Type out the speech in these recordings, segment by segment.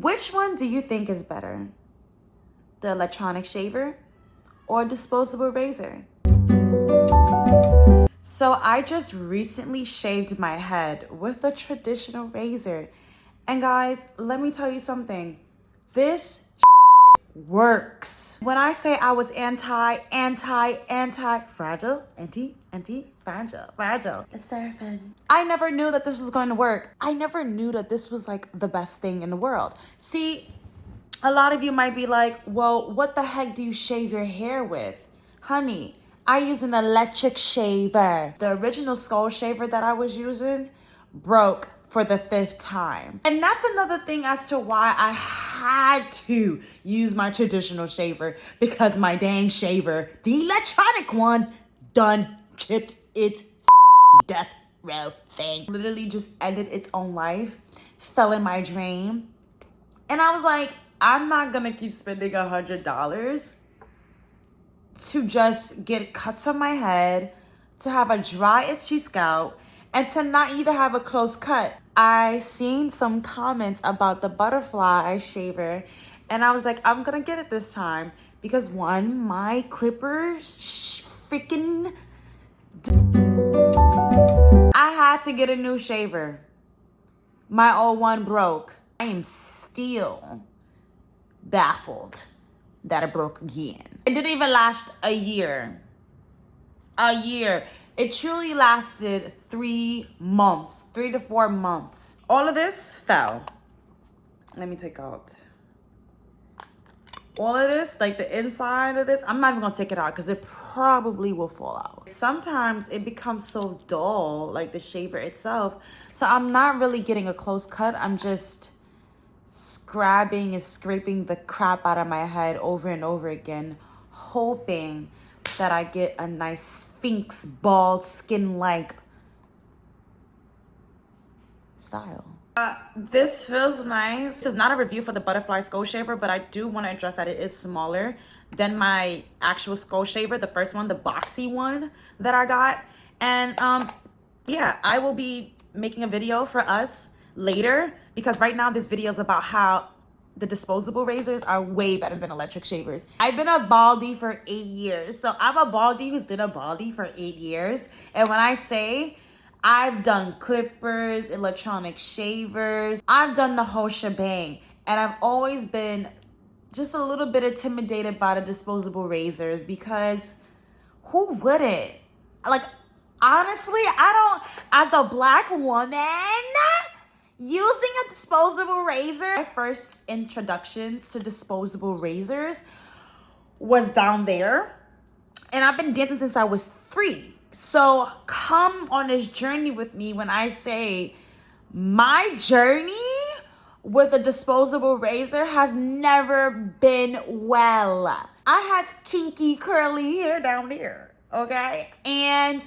Which one do you think is better? The electronic shaver or disposable razor? So I just recently shaved my head with a traditional razor. And guys, let me tell you something. This works. When I say I was anti-fragile, fragile. It's surfing. I never knew that this was going to work. I never knew that this was like the best thing in the world. See, a lot of you might be like, well, what the heck do you shave your hair with? Honey, I use an electric shaver. The original skull shaver that I was using broke for the 5th time. And that's another thing as to why I had to use my traditional shaver, because my dang shaver, the electronic one, done chipped its death row thing. Literally just ended its own life, fell in my drain. And I was like, I'm not gonna keep spending $100 to just get cuts on my head, to have a dry, itchy scalp, and to not even have a close cut. I seen some comments about the butterfly shaver, and I was like, I'm gonna get it this time because one, my clippers freaking. I had to get a new shaver. My old one broke. I am still baffled that it broke again. It didn't even last a year. It truly lasted 3 months, 3 to 4 months. All of this fell. Let me take out all of this, like the inside of this. I'm not even gonna take it out because it probably will fall out. Sometimes it becomes so dull, like the shaver itself. So I'm not really getting a close cut. I'm just scrubbing and scraping the crap out of my head over and over again, hoping that I get a nice sphinx bald skin-like style. This feels nice. This is not a review for the butterfly skull shaver, but I do want to address that it is smaller than my actual skull shaver, the first one, the boxy one that I got. And yeah, I will be making a video for us later, because right now this video is about how the disposable razors are way better than electric shavers. I've been a baldy for 8 years. So I'm a baldy who's been a baldy for 8 years. And when I say I've done clippers, electronic shavers, I've done the whole shebang. And I've always been just a little bit intimidated by the disposable razors, because who wouldn't? Like, honestly, I don't, as a Black woman, using a disposable razor. My first introductions to disposable razors was down there. And I've been dancing since I was 3. So come on this journey with me when I say my journey with a disposable razor has never been well. I have kinky curly hair down there, okay? And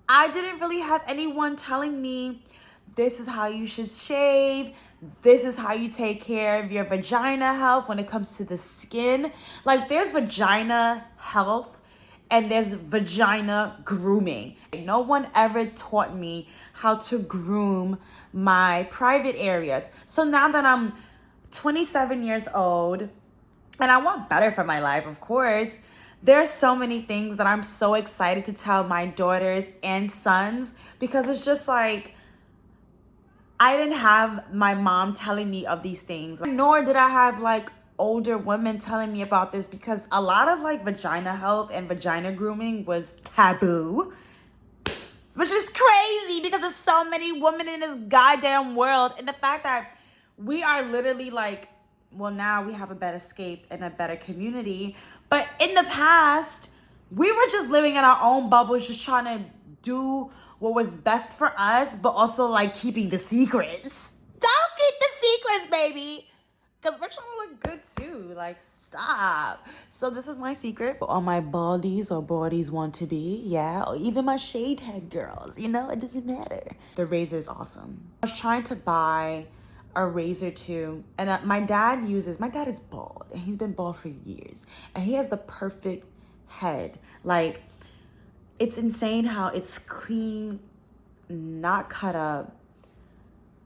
I didn't really have anyone telling me, this is how you should shave. This is how you take care of your vagina health when it comes to the skin. Like, there's vagina health and there's vagina grooming. No one ever taught me how to groom my private areas. So now that I'm 27 years old and I want better for my life, of course, there's so many things that I'm so excited to tell my daughters and sons, because it's just like, I didn't have my mom telling me of these things, nor did I have like older women telling me about this, because a lot of like vagina health and vagina grooming was taboo, which is crazy because there's so many women in this goddamn world. And the fact that we are literally like, well, now we have a better escape and a better community. But in the past, we were just living in our own bubbles, just trying to do what was best for us, but also like keeping the secrets. Don't keep the secrets, baby. Because we're trying to look good too. Like, stop. So this is my secret. All my baldies or bodies want to be, yeah. Or even my shaved head girls, you know, it doesn't matter. The razor is awesome. I was trying to buy a razor too. And my dad is bald. And he's been bald for years. And he has the perfect head. Like, it's insane how it's clean, not cut up.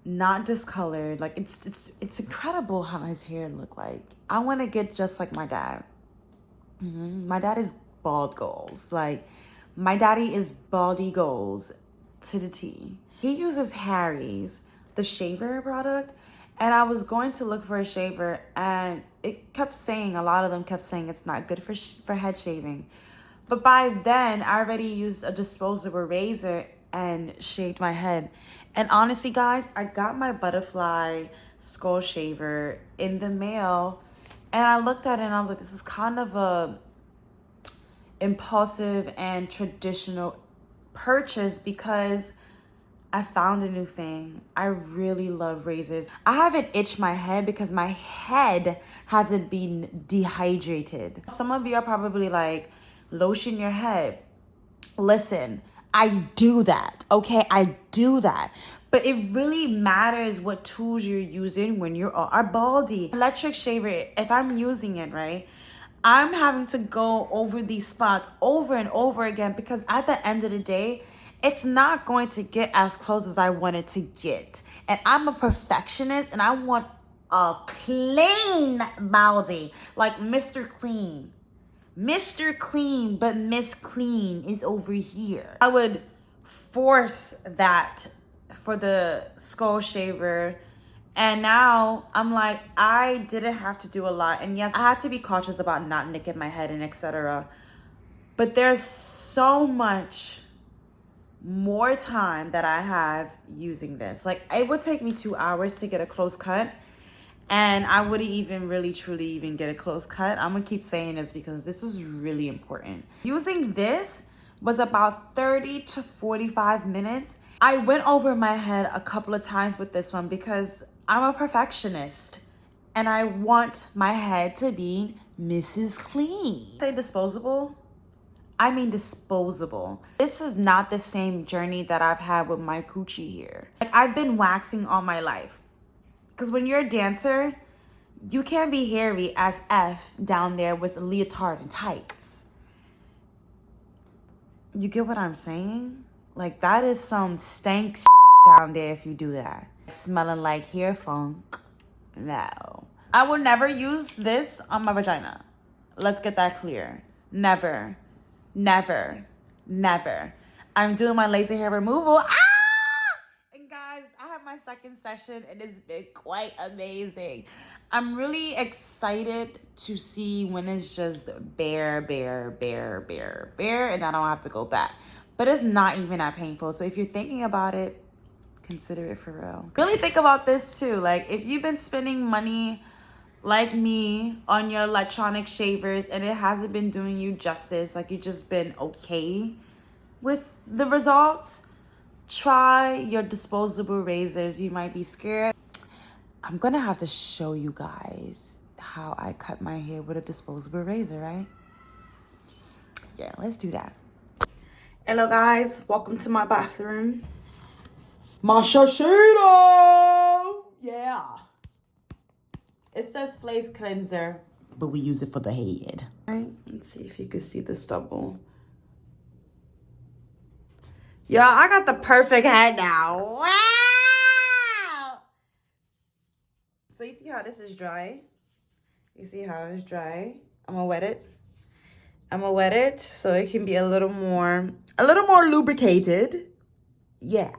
not discolored. Like it's incredible how his hair look like. I want to get just like my dad. My dad is bald goals. Like my daddy is baldy goals to the T. He uses Harry's, the shaver product, and I was going to look for a shaver, and it kept saying, a lot of them kept saying it's not good for head shaving. But by then, I already used a disposable razor and shaved my head. And honestly, guys, I got my butterfly skull shaver in the mail, and I looked at it and I was like, this is kind of a impulsive and traditional purchase because I found a new thing. I really love razors. I haven't itched my head because my head hasn't been dehydrated. Some of you are probably like, lotion your head. Listen, I do that, okay? I do that. But it really matters what tools you're using when you are baldy. Electric shaver, if I'm using it, right? I'm having to go over these spots over and over again because at the end of the day, it's not going to get as close as I want it to get. And I'm a perfectionist and I want a clean baldy, like Mr. Clean. Mr. Clean, but Miss Clean is over here. I would force that for the skull shaver. And now I'm like, I didn't have to do a lot. And yes, I had to be cautious about not nicking my head and etc. But there's so much more time that I have using this. Like it would take me 2 hours to get a close cut. And I wouldn't even really truly even get a close cut. I'm gonna keep saying this because this is really important. Using this was about 30 to 45 minutes. I went over my head a couple of times with this one because I'm a perfectionist and I want my head to be Mrs. Clean. Say disposable? I mean disposable. This is not the same journey that I've had with my coochie here. Like I've been waxing all my life. Because when you're a dancer, you can't be hairy as F down there with a leotard and tights. You get what I'm saying? Like, that is some stank down there if you do that. Smelling like hair funk. No. I will never use this on my vagina. Let's get that clear. Never. Never. Never. I'm doing my laser hair removal. And guys, I have my second session and it's been quite amazing. I'm really excited to see when it's just bare, and I don't have to go back. But it's not even that painful. So if you're thinking about it, consider it for real. Really think about this too. Like if you've been spending money like me on your electronic shavers and it hasn't been doing you justice, like you've just been okay with the results, try your disposable razors. You might be scared. I'm gonna have to show you guys how I cut my hair with a disposable razor, right? Yeah, let's do that. Hello guys, welcome to my bathroom. My Shiseido! Yeah. It says Face Cleanser, but we use it for the head. All right, let's see if you can see the stubble. Yeah, I got the perfect head now. Wow! So you see how this is dry? You see how it's dry? I'm gonna wet it. I'm gonna wet it so it can be a little more lubricated. Yeah.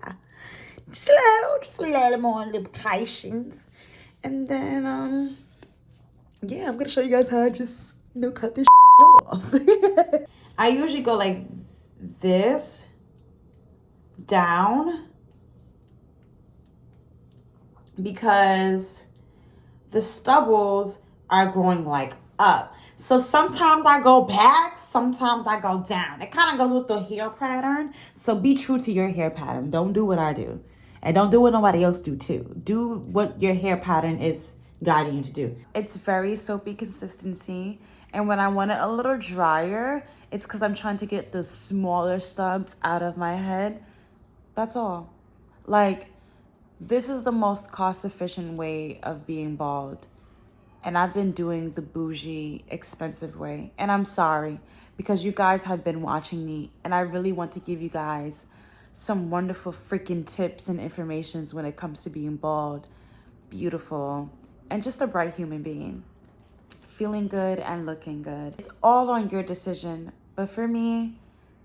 Just a little more lubrications. And then, yeah, I'm gonna show you guys how I just, cut this off. I usually go like this, down, because the stubbles are growing like up. So sometimes I go back, sometimes I go down. It kind of goes with the hair pattern. So be true to your hair pattern. Don't do what I do. And don't do what nobody else do too. Do what your hair pattern is guiding you to do. It's very soapy consistency. And when I want it a little drier, it's because I'm trying to get the smaller stubs out of my head. That's all. Like, this is the most cost-efficient way of being bald. And I've been doing the bougie, expensive way. And I'm sorry, because you guys have been watching me. And I really want to give you guys some wonderful freaking tips and informations when it comes to being bald, beautiful, and just a bright human being. Feeling good and looking good. It's all on your decision. But for me,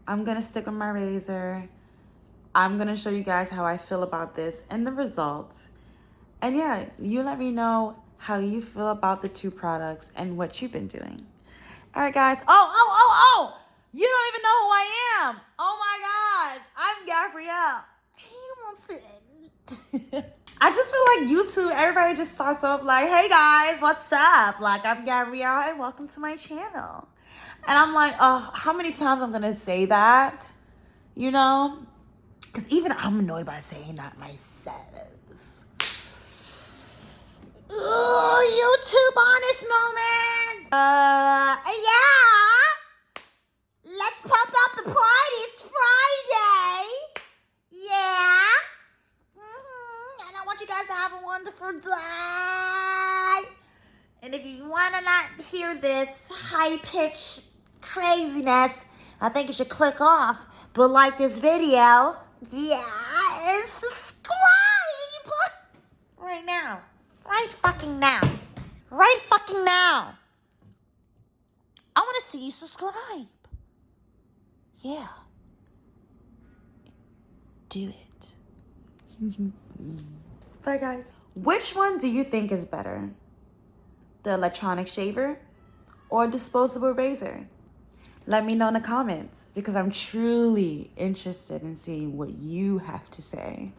I'm gonna stick with my razor. I'm gonna show you guys how I feel about this and the results. And yeah, you let me know how you feel about the two products and what you've been doing. All right, guys. Oh! You don't even know who I am. Oh my God. I'm Gabrielle. He wants it. I just feel like YouTube, everybody just starts off like, hey guys, what's up? Like, I'm Gabrielle and welcome to my channel. And I'm like, oh, how many times I'm gonna say that? You know? Because even I'm annoyed by saying that myself. Ooh, YouTube honest moment. Yeah. Let's pump up the party. It's Friday. Yeah. And I want you guys to have a wonderful day. And if you want to not hear this high-pitched craziness, I think you should click off. But like this video, yeah, and subscribe right now. Right fucking now. Right fucking now. I want to see you subscribe. Yeah. Do it. Bye, guys. Which one do you think is better? The electronic shaver or disposable razor? Let me know in the comments because I'm truly interested in seeing what you have to say.